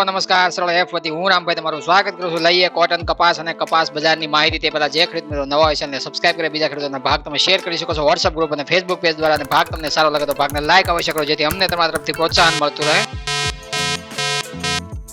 નમસ્કાર સરળ એફ વતી હું રામભાઈ તમારું સ્વાગત કરું છું. લઈએ કોટન કપાસ અને કપાસ બજારની માહિતી. તે પહેલા જે ખરીદ મિત્રો નવા હોય છે અને સબસ્ક્રાઇબ કરી બીજા ખેડૂતોના ભાગ તમે શેર કરી શકો છો વોટ્સઅપ ગ્રુપ અને ફેસબુક પેજ દ્વારા. અને ભાગ તમને સારો લાગે તો ભાગને લાઈક અવશ્ય કરો જેથી અમને તમારા તરફથી પ્રોત્સાહન મળતું રહે.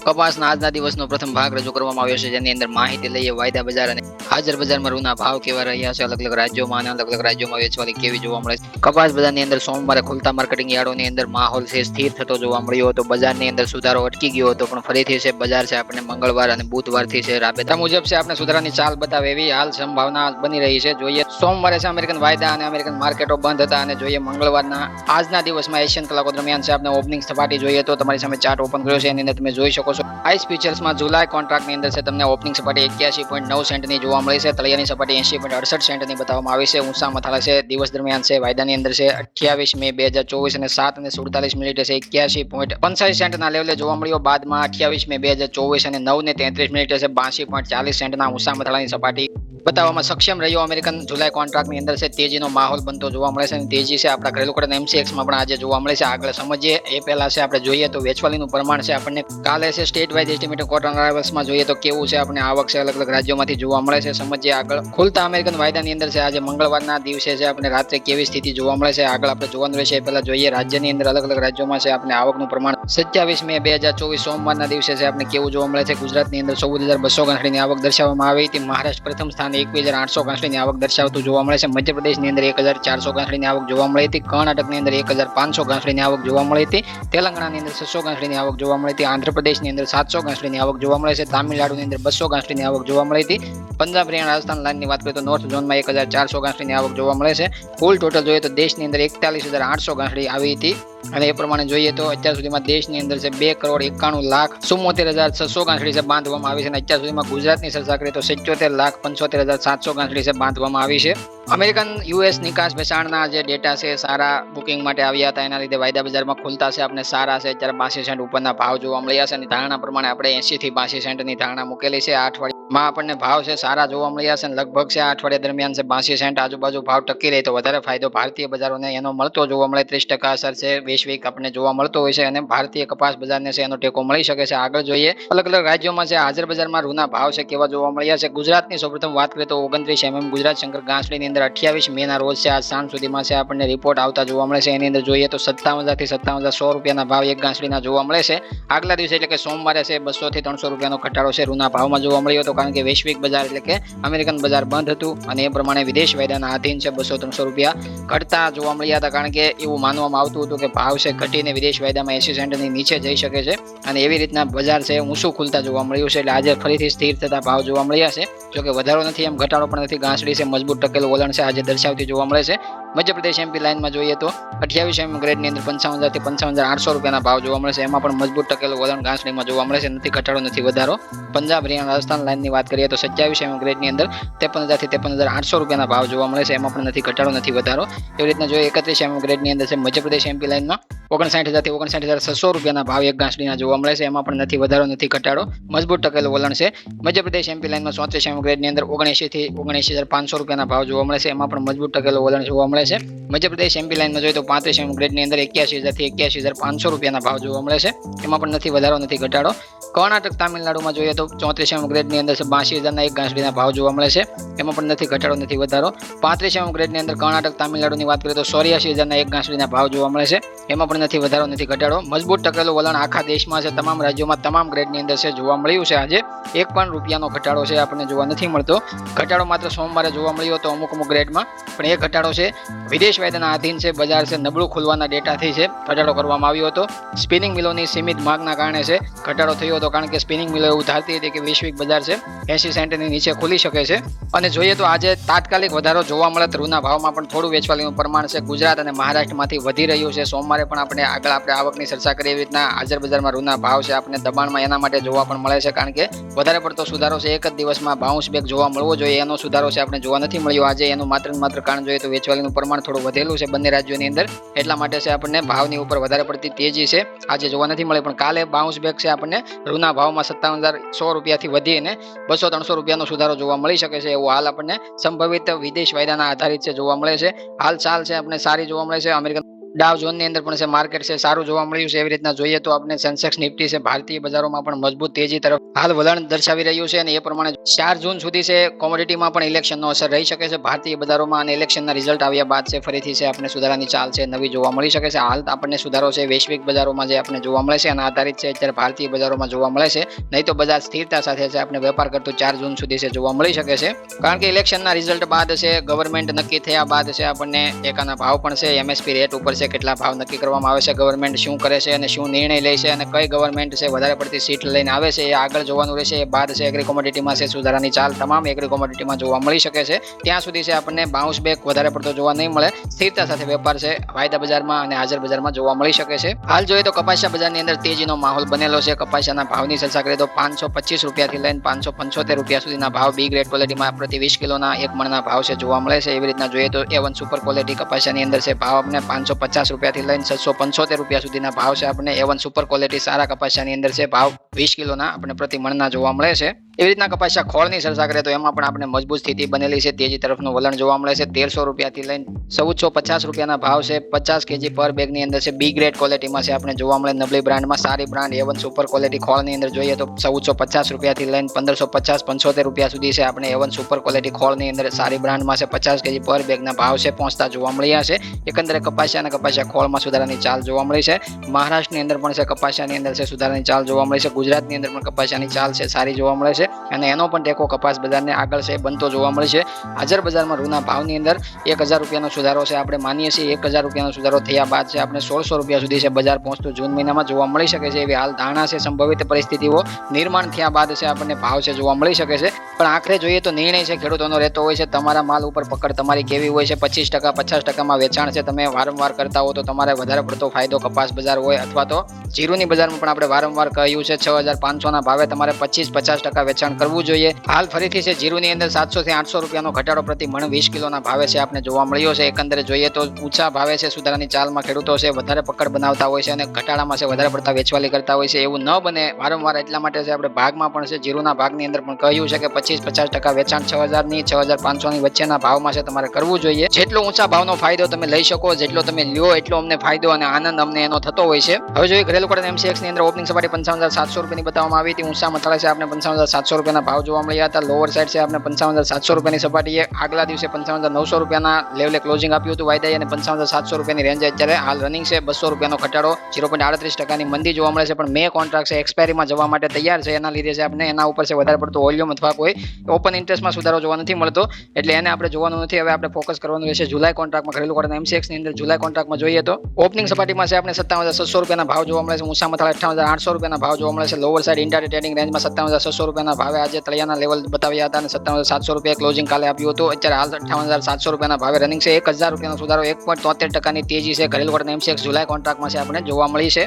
કપાસના આજના દિવસનો પ્રથમ ભાગ રજૂ કરવામાં આવ્યો છે, જેની અંદર માહિતી લઈએ વાયદા બજાર અને હાજર બજારમાં રૂના ભાવ કેવા રહ્યા છે, અલગ અલગ રાજ્યોમાં અને અલગ અલગ રાજ્યોમાં વેચવાલી કેવી જોવા મળે છે. કપાસ બજારની અંદર સોમવારે ખુલતા માર્કેટિંગ યાર્ડોની અંદર માહોલ છે સ્થિર થતો જોવા મળ્યો હતો. બજારની અંદર સુધારો અટકી ગયો હતો, પણ ફરીથી છે બજાર છે આપણને મંગળવાર અને બુધવારથી છે રાબેતા મુજબ છે આપણે સુધારાની ચાલ બતાવે એવી હાલ સંભાવના બની રહી છે. જોઈએ સોમવારે છે અમેરિકન વાયદા અને અમેરિકન માર્કેટો બંધ હતા, અને જોઈએ મંગળવારના આજના દિવસમાં એશિયન કલાકો દરમિયાન છે આપણે ઓપનિંગ સપાટી જોઈએ તો તમારી સામે ચાર્ટ ઓપન કર્યો છે, એની અંદર તમે જોઈ શકો છો. આઈસ ફ્યુચર્સમાં જુલાઈ કોન્ટ્રાક્ટની અંદર છે તમને ઓપનિંગ સપાટી 81.9 સેન્ટની જોવા મળી છે. તળિયાની સપાટી 80.68 સેન્ટની બતાવવામાં આવી છે. ઊંચા મથાળા છે દિવસ દરમિયાન છે વાયદાની અંદર છે 28 મે 2024 અને 7:47 મિનિટે છે 81.85 સેન્ટના લેવલે જોવા મળ્યો. બાદમાં 28 મે 2024 અને 9:33 મિનિટે છે 82.40 સેન્ટના ઊંચા મથાળાની સપાટી બતાવવામાં સક્ષમ રહ્યો. અમેરિકન જુલાઈ કોન્ટ્રાક્ટની અંદર છે તેજીનો માહોલ બનતો જોવા મળે છે, અને તેજી છે આપણા ઘરેલું કોટન એમસીએક્સમાં પણ આજે જોવા મળે છે. આગળ સમજીએ એ પહેલા છે આપણે જોઈએ તો વેચવાલીનું પ્રમાણ છે આપણને કાલે છે સ્ટેટ વાઇઝ એસ્ટિમેટેડ કોટન અરાઇવલ્સમાં જોઈએ તો કેવું છે આપણે આવક છે અલગ અલગ રાજ્યોમાંથી જોવા મળે છે. સમજીએ આગળ ખુલતા અમેરિકન વાયદાની અંદર છે આજે મંગળવારના દિવસે છે આપણે રાત્રે કેવી સ્થિતિ જોવા મળે છે આગળ આપણે જોવાનું રહેશે. એ પહેલા જોઈએ રાજ્યની અંદર અલગ અલગ રાજ્યોમાં છે આપણે આવકનું પ્રમાણ 27 મે 2024 સોમવારના દિવસે છે આપણે કેવું જોવા મળે છે. ગુજરાતની અંદર 14,200 ગાંઠડીની આવક દર્શાવવામાં આવી હતી. મહારાષ્ટ્ર પ્રથમ સ્થાને 21,800 ગાંઠડીની આવક દર્શાવતું જોવા મળે છે. મધ્યપ્રદેશની અંદર 1,400 ગાંઠડીની આવક જોવા મળી હતી. કર્ણાટકની અંદર 1,500 ગાંઠડીની આવક જોવા મળી હતી. તેલંગાણાની અંદર 600 ગાંઠડીની આવક જોવા મળી હતી. આંધ્રપ્રદેશની અંદર 700 ગાંઠડીની આવક જોવા મળે છે. તામિલનાડુની અંદર 200 ગાંઠડીની આવક જોવા મળી હતી. પંજાબ હરિયાણા રાજસ્થાન લાઇનની વાત કરીએ તો નોર્થ ઝોનમાં 1,400 ગાંઠડીની આવક જોવા મળે છે. કુલ ટોટલ જોઈએ તો દેશની અંદર 41,800 ગાંઠડી આવી હતી, અને એ પ્રમાણે જોઈએ તો અત્યાર સુધીમાં દેશની અંદર છે 2,91,74,600 ગાંઠડી છે બાંધવામાં આવી છે, અને અત્યાર સુધીમાં ગુજરાતની ચર્ચા કરીએ તો 77,75,700 ગાંઠડી છે બાંધવામાં આવી છે. અમેરિકન યુએસ નિકાસ વેચાણના જે ડેટા છે સારા બુકિંગ માટે આવ્યા હતા, એના લીધે વાયદા બજારમાં ખુલતા છે આપણે સારા છે. અત્યારે 82 સેન્ટ ઉપરના ભાવ જોવા મળ્યા છે, અને ધારણા પ્રમાણે આપણે 80 થી 82 સેન્ટની ધારણા મૂકેલી છે. આ અઠવાડિયામાં આપણને ભાવ છે સારા જોવા મળ્યા છે, અને લગભગ છે આ અઠવાડિયા દરમિયાન છે 82 સેન્ટ આજુબાજુ ભાવ ટકી રહે તો વધારે ફાયદો ભારતીય બજારોને એનો મળતો જોવા મળે. 30% અસર છે વૈશ્વિક આપણને જોવા મળતો હોય છે, અને ભારતીય કપાસ બજારને છે એનો ટેકો મળી શકે છે. આગળ જોઈએ અલગ અલગ રાજ્યોમાં છે હાજર બજારમાં રૂના ભાવ છે કેવા જોવા મળ્યા છે. ગુજરાતની સૌપ્રથમ વાત કરીએ તો 29 ગુજરાત શંકર ગાંસડીની અંદર 28 મેના રોજ છે આજ સાંજ સુધીમાં છે આપણને રિપોર્ટ આવતા જોવા મળે છે. એની અંદર જોઈએ તો 57,000 થી 57,100 રૂપિયાના ભાવ એક ગાંસડીના જોવા મળે છે. આગલા દિવસે એટલે કે સોમવારે છે 200 થી 300 રૂપિયાનો ઘટાડો છે રૂના ભાવમાં જોવા મળ્યો હતો, કારણ કે વૈશ્વિક બજાર એટલે કે અમેરિકન બજાર બંધ હતું, અને એ પ્રમાણે વિદેશ વાયદાના આધીન છે 200-300 રૂપિયા ઘટતા જોવા મળ્યા હતા, કારણ કે એવું માનવામાં આવતું હતું કે ભાવ છે ઘટીને વિદેશ વાયદામાં 80 સેન્ટની નીચે જઈ શકે છે, અને એવી રીતના બજાર છે ઊંચું ખુલતા જોવા મળ્યું છે. એટલે આજે ફરીથી સ્થિર થતા ભાવ જોવા મળ્યા છે. જોકે વધારો નથી એમ ઘટાડો પણ નથી. ગાંસડી છે મજબૂત ટકેલું વલણ છે આજે દર્શાવતી જોવા મળે છે. મધ્યપ્રદેશ એમપી લાઇનમાં જોઈએ તો 28 ગ્રેડની અંદર 55,000 થી 55,800 રૂપિયાના ભાવ જોવા મળે છે. એમાં પણ મજબૂત ટકેલું વલણ ગાંસડીમાં જોવા મળે છે, નથી ઘટાડો નથી વધારો. પંજાબ હરિયાણા રાજસ્થાન લાઇનની વાત કરીએ તો 27 ગ્રેડની અંદર 53,000 થી 53,800 રૂપિયાના ભાવ જોવા મળે છે. એમાં પણ નથી ઘટાડો નથી વધારો. એવી રીતના જોઈએ 31 ગ્રેડની અંદર છે મધ્યપ્રદેશ એમપી લાઇનમાં 59,000 થી 59,600 રૂપિયાના ભાવ એક ગાંસડીના જોવા મળે છે. એમાં પણ નથી વધારો નથી ઘટાડો, મજબૂત ટકેલું વલણ છે. મધ્યપ્રદેશ એમપી લાઇનમાં 34 ગ્રેડની અંદર 79 થી 79,500 રૂપિયાના ભાવ જોવા મળે છે. એમાં પણ મજબૂત ટકેલું વલણ જોવા મળે છે. મધ્યપ્રદેશ એમપી લાઇનમાં જોઈએ તો 35 ગ્રેડની અંદર 81,000 થી 81,500 રૂપિયાના ભાવ જોવા મળે છે. એમાં પણ નથી વધારો નથી ઘટાડો. કર્ણાટક તામિલનાડુમાં જોઈએ તો 34 ગ્રેડની અંદર 82,000ના એક ગાંસડીના ભાવ જોવા મળે છે. એમાં પણ નથી ઘટાડો નથી વધારો. 35 ગ્રેડની અંદર કર્ણાટક તામિલનાડુની વાત કરીએ તો 84,000ના એક ગાંસડીના ભાવ જોવા મળે છે. એમાં પણ નથી વધારો નથી ઘટાડો. મજબૂત ટકેલું વલણ આખા દેશમાં છે, તમામ રાજ્યોમાં તમામ ગ્રેડની અંદર છે જોવા મળ્યું છે. આજે એક પણ રૂપિયાનો ઘટાડો છે આપણને જોવા નથી મળતો. ઘટાડો માત્ર સોમવારે જોવા મળ્યો હતો અમુક ગ્રેડમાં, પણ એ ઘટાડો છે વિદેશ વાયદાના આધીન છે. બજાર છે નબળું ખુલવાના ડેટાથી છે ઘટાડો કરવામાં આવ્યો હતો. સ્પિનિંગ મિલોની સીમિત માંગના કારણે છે ઘટાડો થયો હતો, કારણ કે સ્પિનિંગ મિલો એવું ધારતી હતી કે વૈશ્વિક બજાર છે 80 સેન્ટની નીચે ખુલી શકે છે. અને જોઈએ તો આજે તાત્કાલિક વધારો જોવા મળે રૂના ભાવમાં પણ થોડું વેચવાલીનું પ્રમાણ છે ગુજરાત અને મહારાષ્ટ્રમાંથી વધી રહ્યું છે. સોમવારે પણ આપણે આગળ આવકની ચર્ચા કરીએ એવી રીતના હાજર બજારમાં રૂના ભાવ છે આપણે દબાણમાં એના માટે જોવા પણ મળે છે, કારણ કે વધારે પડતો સુધારો છે એક જ દિવસમાં બાઉન્સ બેક જોવા મળવો જોઈએ, એનો સુધારો છે આપણે જોવા નથી મળ્યો આજે. એનું માત્ર કારણ જોઈએ તો વેચવાલીનું પ્રમાણ થોડું વધેલું છે બંને રાજ્યોની અંદર, એટલા માટે છે આપણને ભાવની ઉપર વધારે પડતી તેજી છે આજે જોવા નથી મળી. પણ કાલે બાઉન્સ બેક છે આપણને રૂના ભાવમાં 57,100 રૂપિયાથી વધીને 200-300 રૂપિયાનો સુધારો જોવા મળી શકે છે, એવું હાલ આપણને સંભવિત વિદેશ વાયદાના આધારિત છે જોવા મળે છે. હાલ ચાલ છે આપણે સારી જોવા મળે છે. અમેરિકન ડાવ ઝોનની અંદર પણ છે માર્કેટ છે સારું જોવા મળ્યું છે. એવી રીતના જોઈએ તો આપણે સેન્સેક્સ નિફ્ટી છે ભારતીય બજારોમાં પણ મજબૂત તેજી તરફ હાલ વલણ દર્શાવી રહ્યું છે અને એ પ્રમાણે 4 જૂન સુધી છે કોમોડિટીમાં પણ ઇલેક્શનનો અસર રહી શકે છે ભારતીય બજારોમાં અને ઇલેક્શનના રિઝલ્ટ આવ્યા બાદ છે ફરીથી છે આપણે સુધારાની ચાલ છે નવી જોવા મળી શકે છે. હાલ આપણને સુધારો છે વૈશ્વિક બજારોમાં જે આપણે જોવા મળે છે અને આધારિત છે અત્યારે ભારતીય બજારોમાં જોવા મળે છે. નહીં તો બજાર સ્થિરતા સાથે છે આપણે વેપાર કરતું 4 જૂન સુધી છે જોવા મળી શકે છે. કારણ કે ઇલેક્શનના રિઝલ્ટ બાદ છે ગવર્મેન્ટ નક્કી થયા બાદ છે આપણને ટેકાના ભાવ પણ છે એમએસપી રેટ ઉપર છે કેટલા ભાવ નક્કી કરવામાં આવે છે, ગવર્મેન્ટ શું કરે છે અને શું નિર્ણય લે છે અને કઈ ગવર્મેન્ટ છે વધારે પડતી સીટ લઈને આવે છે એ આગળ જોવાનું રહેશે. એ બાદ છે એગ્રી કોમોડિટીમાં છે સુધારાની ચાલ તમામ એગ્રી કોમોડિટીમાં જોવા મળી શકે છે. ત્યાં સુધી છે આપણને બાઉન્સ બેક વધારે પડતો જોવા નહીં મળે. સ્થિરતા સાથે વેપાર છે વાયદા બજારમાં અને હાજર બજારમાં જોવા મળી શકે છે. હાલ જોઈએ તો કપાસિયા બજારની અંદર તેજીનો માહોલ બનેલો છે. કપાસિયાના ભાવની ચર્ચા કરીએ તો 525 રૂપિયાથી લઈને 575 રૂપિયા સુધીના ભાવ બી ગ્રેડ ક્વોલિટીમાં પ્રતિ 20 કિલોના 1 મણના ભાવ છે જોવા મળે છે. એવી રીતના જોઈએ તો A1 સુપર ક્વોલિટી કપાસિયાની અંદર છે ભાવ આપણે 550 રૂપિયાથી લઈને 675 રૂપિયા સુધીના ભાવ છે આપણે A1 સુપર ક્વોલિટી સારા કપાસિયાની અંદર છે ભાવ 20 કિલોના આપણે પ્રતિ મણના જોવા મળે છે. એવી રીતના કપાસિયા ખોળની ચર્ચા કરીએ તો એમાં પણ આપણે મજબૂત સ્થિતિ બનેલી છે. તેજી તરફનું વલણ જોવા મળે છે. 1300 રૂપિયાથી લઈને 1450 રૂપિયાના ભાવ છે 50 કેજી પર બેગની અંદર છે બી ગ્રેડ ક્વોલિટીમાં છે આપણે જોવા મળે. નબળી બ્રાન્ડમાં સારી બ્રાન્ડ A1 સુપર ક્વોલિટી ખોળની અંદર જોઈએ તો 1450 રૂપિયાથી લઈને 1550-75 રૂપિયા સુધી છે આપણે A1 સુપર ક્વોલિટી ખોળની અંદર સારી બ્રાન્ડમાં છે 50 કેજી પર બેગના ભાવ છે પહોંચતા જોવા મળ્યા છે. એકંદરે કપાસિયા અને કપાસિયા ખોળમાં સુધારાની ચાલ જોવા મળી છે. મહારાષ્ટ્રની અંદર પણ છે કપાસિયાની અંદર છે સુધારાની ચાલ જોવા મળી છે. ગુજરાતની અંદર પણ કપાસિયાની ચાલ છે સારી જોવા મળે છે અને એનો પણ ટેકો કપાસ બજારને આગળ છે બનતો જોવા મળે છે. હાજર બજારમાં રૂના ભાવની અંદર 1000 રૂપિયાનો સુધારો છે આપણે માનીએ છીએ. 1000 રૂપિયાનો સુધારો થયા બાદ છે આપણે 1600 રૂપિયા સુધી છે બજાર પહોંચતું જૂન મહિનામાં જોવા મળી શકે છે. એવી હાલ ધારણા છે. સંભવિત પરિસ્થિતિઓ નિર્માણ થયા બાદ છે આપણને ભાવ છે જોવા મળી શકે છે. પણ આખરે જોઈએ તો નિર્ણય છે ખેડૂતોનો રહેતો હોય છે. તમારા માલ ઉપર પકડ તમારી કેવી હોય છે. 25% 50%માં વેચાણ છે તમે વારંવાર કરતા હો તો તમારે વધારે પડતો ફાયદો કપાસ બજાર હોય અથવા તો જીરુની બજારમાં પણ આપણે વારંવાર કહ્યું છે 6500 ના ભાવે તમારે 25-50% વેચાણ કરવું જોઈએ. હાલ ફરીથી છે જીરુની અંદર 700 થી 800 રૂપિયાનો ઘટાડો પ્રતિ મણ 20 કિલોના ભાવે છે આપણે જોવા મળ્યો છે. એકંદરે જોઈએ તો ઊંચા ભાવે છે સુધારાની ચાલમાં ખેડૂતો છે વધારે પકડ બનાવતા હોય છે અને ઘટાડામાં છે વધારે પડતા વેચવાલી કરતા હોય છે. એવું ન બને વારંવાર એટલા માટે છે આપણે ભાગમાં પણ છે જીરુના ભાગની અંદર પણ કહ્યું છે કે 25-50% વેચાણ 6000 ની 6500 ની વચ્ચેના ભાવમાં છે તમારે કરવું જોઈએ. જેટલો ઊંચા ભાવનો ફાયદો તમે લઈ શકો જેટલો તમે લ્યો એટલો અમને ફાયદો અને આનંદ અમને એનો થતો હોય છે. હવે જોઈએ ઘરેલું કડન MCX ની અંદર ઓપનિંગ સપાટી 55700 રૂપિયાની બતાવવામાં આવી હતી. ઊંચા મથાળે છે આપણે 55700 રૂપિયાના ભાવ જોવા મળ્યા હતા. લોઅર સાઈડ છે આપણે 55700 રૂપિયાની સપાટીએ આગલા દિવસે 55900 રૂપિયાના લેવલે ક્લોઝિંગ આપ્યું હતું વાયદાએ અને 55700 રૂપિયાની રેન્જ અત્યારે હાલ રનિંગ છે. 200 રૂપિયાનો ઘટાડો 0.38%ની મંદી જોવા મળે છે. પણ મે કોન્ટ્રાક્ટ છે એક્સપાયરીમાં જવા માટે તૈયાર છે. એના લીધે છે આપણે એના ઉપર છે વધારે પડતો વોલ્યુમ અથવા કોઈ ઓપન ઇન્ટરેસ્ટમાં સુધારો જોવા નથી મળતો એટલે એને આપણે જોવાનું નથી. હવે આપણે ફોકસ કરવાનું રહેશે જુલાઈ કોન્ટ્રાક્ટમાં. ઘરેલું કડન MCX ની અંદર જુલાઈ કોન્ટ્રાક્ટમાં જોઈએ તો ઓપનિંગ સપાટીમાં છે આપણે 57600 રૂપિયાના ભાવ જોવા મળે છે. ઊંચા મથાળે 58800 રૂપિયાના ભાવ જોવા મળે છે. લોઅર સાઈડ ઇન્ટ્રાડે ટ્રેડિંગ રેન્જમાં 57600 રૂપિયાના ભાવે આજે તળિયાના લેવલ બતાવ્યા હતા અને 57700 રૂપિયા ક્લોઝિંગ કાલે આપ્યું હતું. અત્યારે હાલ 58700 રૂપિયાના ભાવે રનિંગ છે. 1000 રૂપિયાનો સુધારો 1.73%ની તેજી છે ઘરેલું કડન MCX જુલાઈ કોન્ટ્રાક્ટમાં છે આપણે જોવા મળી છે.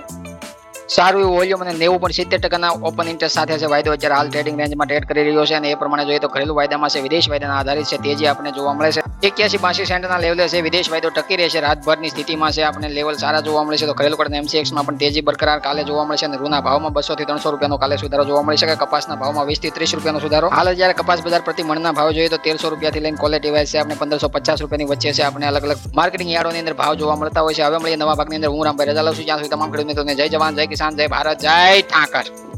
સારું એવું વોલ્યુમ અને 90.70%ના ઓપન ઇન્ટરેસ્ટ સાથે છે વાયદો અત્યારે હાલ ટ્રેડિંગ રેન્જમાં ટ્રેડ કરી રહ્યો છે અને એ પ્રમાણે જોઈએ તો ઘરેલું વાયદામાં છે વિદેશ વાયદાના આધારિત છે તેજી આપણે જોવા મળે છે. 81-82 સેન્ટના લેવલે છે વિદેશ વાયદો ટકી રહેશે. રાતભરની સ્થિતિમાં છે આપણે લેવલ સારા જોવા મળે છે. તો ઘરેલું કડન MCXમાં પણ તેજી બરકરાર કાલે જોવા મળે છે અને રૂના ભાવમાં 200 થી 300 રૂપિયાનો કાલે સુધારો જોવા મળી શકે. કપાસના ભાવમાં 20 થી 30 રૂપિયાનો સુધારો. હાલ જ્યારે કપાસ બજાર પ્રતિ મણના ભાવ જોઈએ તો 1300 રૂપિયાથી લઈને ક્વોલિટી વાઇઝ છે આપણે 1550 રૂપિયાની વચ્ચે છે આપણે અલગ અલગ માર્કેટિંગ યાર્ડોની અંદર ભાવ જોવા મળતા હોય છે. હવે મળીએ નવા ભાગની અંદર. હું રામભાઈ રજા લઉં છું. જ્યાં સુધી તમામ ખેડૂત મિત્રોને જય જવાન, જય કિસાન, જય ભારત, જય ઠાકર.